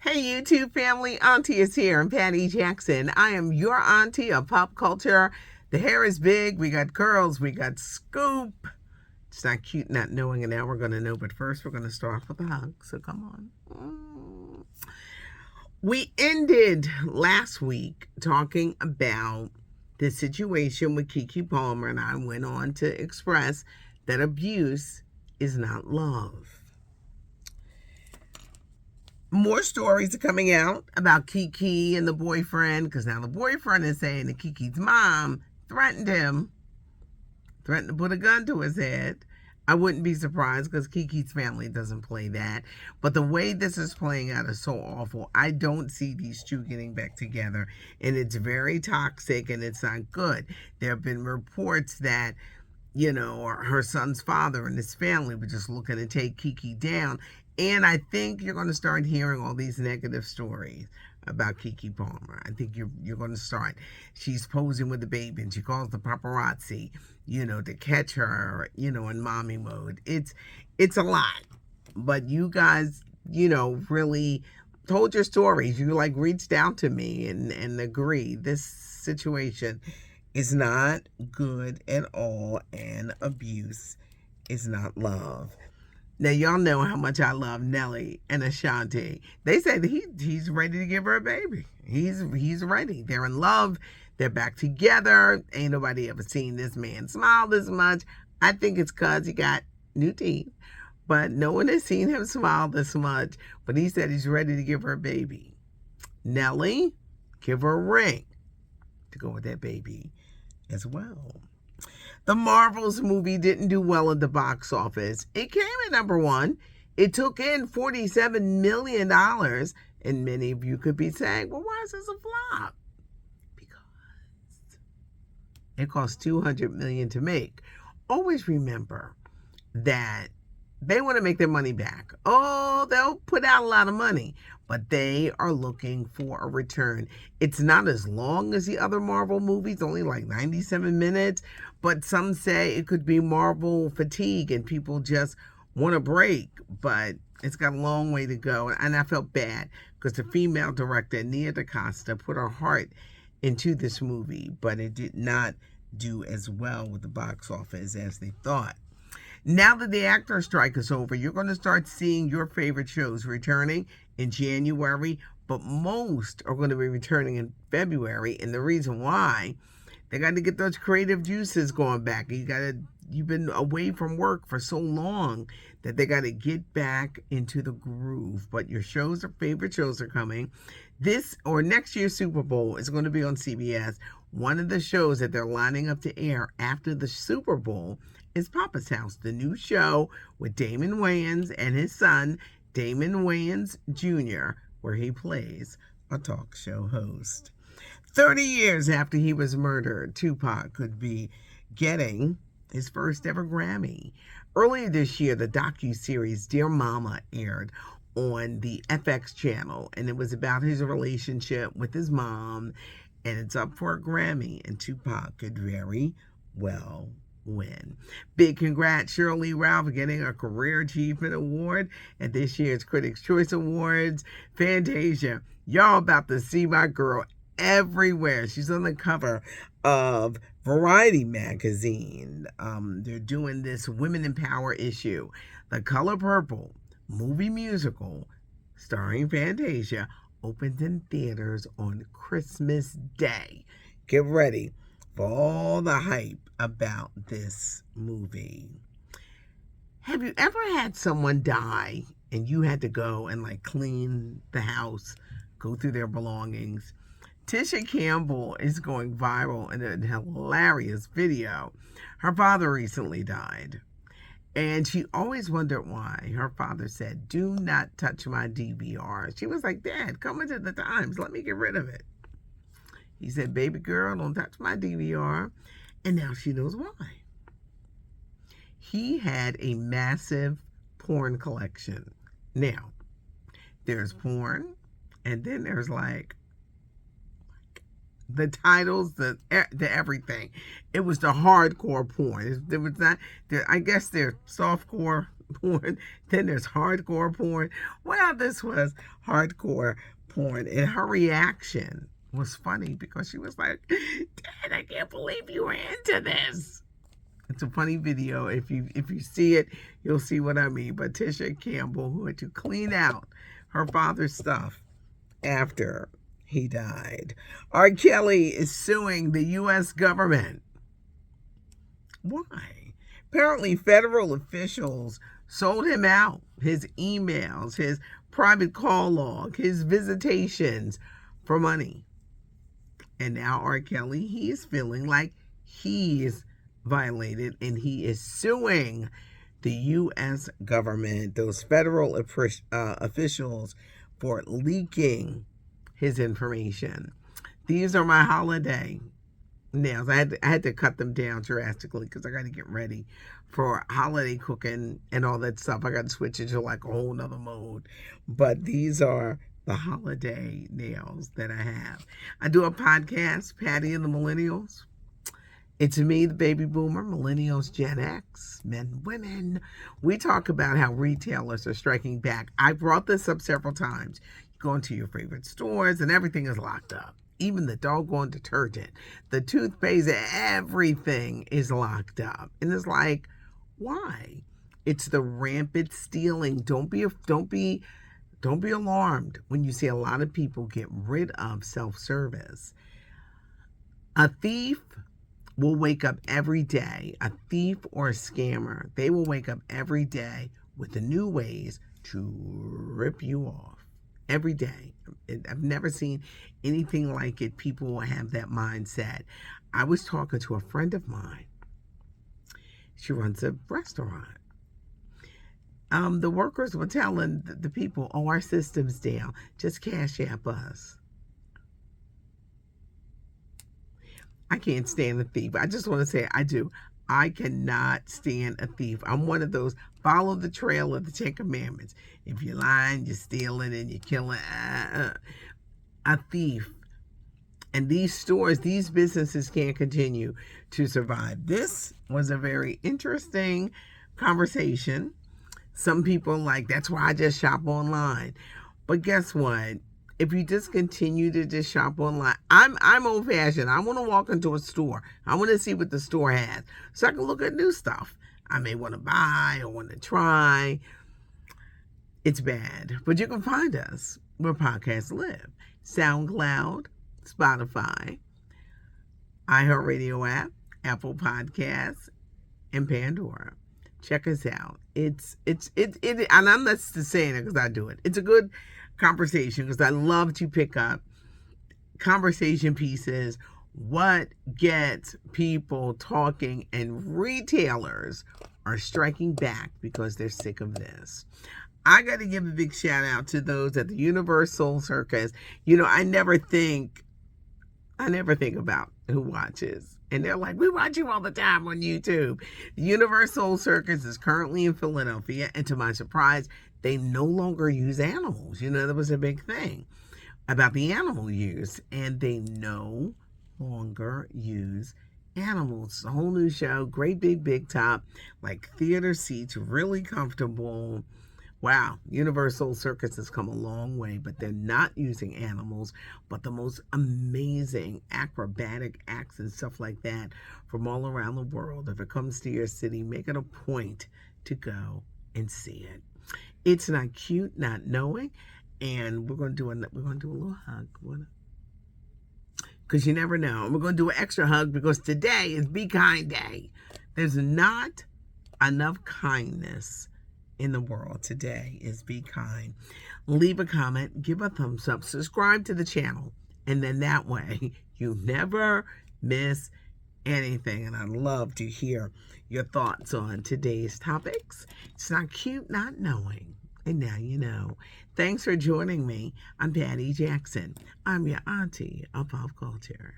Hey YouTube family, Auntie is here and Patty Jackson. I am your auntie of pop culture. The hair is big, we got curls, we got scoop. It's not cute not knowing, and now we're going to know, but first we're going to start off with a hug, so come on. We ended last week talking about the situation with Kiki Palmer, and I went on to express that abuse is not love. More stories are coming out about Kiki and the boyfriend, because now the boyfriend is saying that Kiki's mom threatened him, threatened to put a gun to his head. I wouldn't be surprised because Kiki's family doesn't play that. But the way this is playing out is so awful. I don't see these two getting back together. And it's very toxic and it's not good. There have been reports that her son's father and his family were just looking to take Kiki down. And I think you're going to start hearing all these negative stories about Kiki Palmer. I think you're going to start. She's posing with the baby and she calls the paparazzi, to catch her, in mommy mode. It's a lot. But you guys, really told your stories. You reached out to me and agreed. This situation is not good at all, and abuse is not love. Now, y'all know how much I love Nelly and Ashanti. They say that he's ready to give her a baby. He's ready. They're in love. They're back together. Ain't nobody ever seen this man smile this much. I think it's because he got new teeth. But no one has seen him smile this much. But he said he's ready to give her a baby. Nelly, give her a ring to go with that baby as well. The Marvels movie didn't do well at the box office. It came in number one. It took in $47 million. And many of you could be saying, well, why is this a flop? Because it cost $200 million to make. Always remember that they want to make their money back. Oh, they'll put out a lot of money, but they are looking for a return. It's not as long as the other Marvel movies, only like 97 minutes, but some say it could be Marvel fatigue and people just want a break, but it's got a long way to go. And I felt bad because the female director, Nia DaCosta, put her heart into this movie, but it did not do as well with the box office as they thought. Now that the actor strike is over, you're going to start seeing your favorite shows returning in January, but most are going to be returning in February. And the reason why, they got to get those creative juices going back. You've been away from work for so long that they got to get back into the groove. But your favorite shows are coming. This or next year's Super Bowl is going to be on CBS. One of the shows that they're lining up to air after the Super Bowl is Papa's House, the new show with Damon Wayans and his son, Damon Wayans Jr., where he plays a talk show host. 30 years after he was murdered, Tupac could be getting his first ever Grammy. Earlier this year, the docuseries Dear Mama aired on the FX channel, and it was about his relationship with his mom, and it's up for a Grammy, and Tupac could very well win. Big congrats, Shirley Ralph, for getting a Career Achievement Award at this year's Critics' Choice Awards. Fantasia, y'all about to see my girl everywhere. She's on the cover of Variety magazine. They're doing this Women in Power issue. The Color Purple movie musical starring Fantasia opens in theaters on Christmas Day. Get ready for all the hype about this movie. Have you ever had someone die and you had to go and clean the house, go through their belongings? Tisha Campbell is going viral in a hilarious video. Her father recently died, and she always wondered why. Her father said, "Do not touch my DVR." She was like, "Dad, come into the Times. Let me get rid of it." He said, "Baby girl, don't touch my DVR." And now she knows why. He had a massive porn collection. Now, there's porn, and then there's the titles, the everything. It was the hardcore porn. There was not, I guess they're softcore porn. Then there's hardcore porn. Well, this was hardcore porn. And her reaction was funny because she was like, Dad, I can't believe you were into this. It's a funny video. If you see it, you'll see what I mean. But Tisha Campbell, who had to clean out her father's stuff after he died. R. Kelly is suing the U.S. government. Why? Apparently, federal officials sold him out, his emails, his private call log, his visitations for money. And now R. Kelly, he is feeling like he is violated, and he is suing the U.S. government, those federal officials, for leaking his information. These are my holiday nails. I had to cut them down drastically because I got to get ready for holiday cooking and all that stuff. I got to switch into like a whole nother mode. But these are the holiday nails that I have. I do a podcast, Patty and the Millennials. It's me, the baby boomer, millennials, Gen X, men, women. We talk about how retailers are striking back. I brought this up several times. You go into your favorite stores and everything is locked up. Even the doggone detergent, the toothpaste, everything is locked up. And it's like, why? It's the rampant stealing. Don't be alarmed when you see a lot of people get rid of self-service. A thief will wake up every day, a thief or a scammer, they will wake up every day with the new ways to rip you off. Every day. I've never seen anything like it. People will have that mindset. I was talking to a friend of mine. She runs a restaurant. The workers were telling the people, oh, our system's down. Just cash app us. I can't stand a thief. I just want to say I do. I cannot stand a thief. I'm one of those, follow the trail of the Ten Commandments. If you're lying, you're stealing, and you're killing. A thief. And these stores, these businesses can't continue to survive. This was a very interesting conversation. Some people are like, that's why I just shop online. But guess what? If you just continue to just shop online, I'm old fashioned. I want to walk into a store. I want to see what the store has so I can look at new stuff I may want to buy or want to try. It's bad, but you can find us where podcasts live: SoundCloud, Spotify, iHeartRadio app, Apple Podcasts, and Pandora. Check us out. And I'm not just saying it because I do it. It's a good conversation because I love to pick up conversation pieces, what gets people talking, and retailers are striking back because they're sick of this. I got to give a big shout out to those at the Universal Circus. You know, I never think about who watches. And they're like, we watch you all the time on YouTube. The Universal Circus is currently in Philadelphia, and to my surprise, they no longer use animals. You know, that was a big thing about the animal use, and they no longer use animals. It's a whole new show, great big top, like theater seats, really comfortable. Wow, Universal Circus has come a long way, but they're not using animals, but the most amazing acrobatic acts and stuff like that from all around the world. If it comes to your city, make it a point to go and see it. It's not cute not knowing, and we're going to do a little hug. Because you never know. And we're going to do an extra hug because today is Be Kind Day. There's not enough kindness in the world. Today is Be Kind. Leave a comment, give a thumbs up, subscribe to the channel, and then that way you never miss anything. And I'd love to hear your thoughts on today's topics. It's not cute not knowing, and now you know. Thanks for joining me. I'm Patty Jackson. I'm your auntie of pop culture.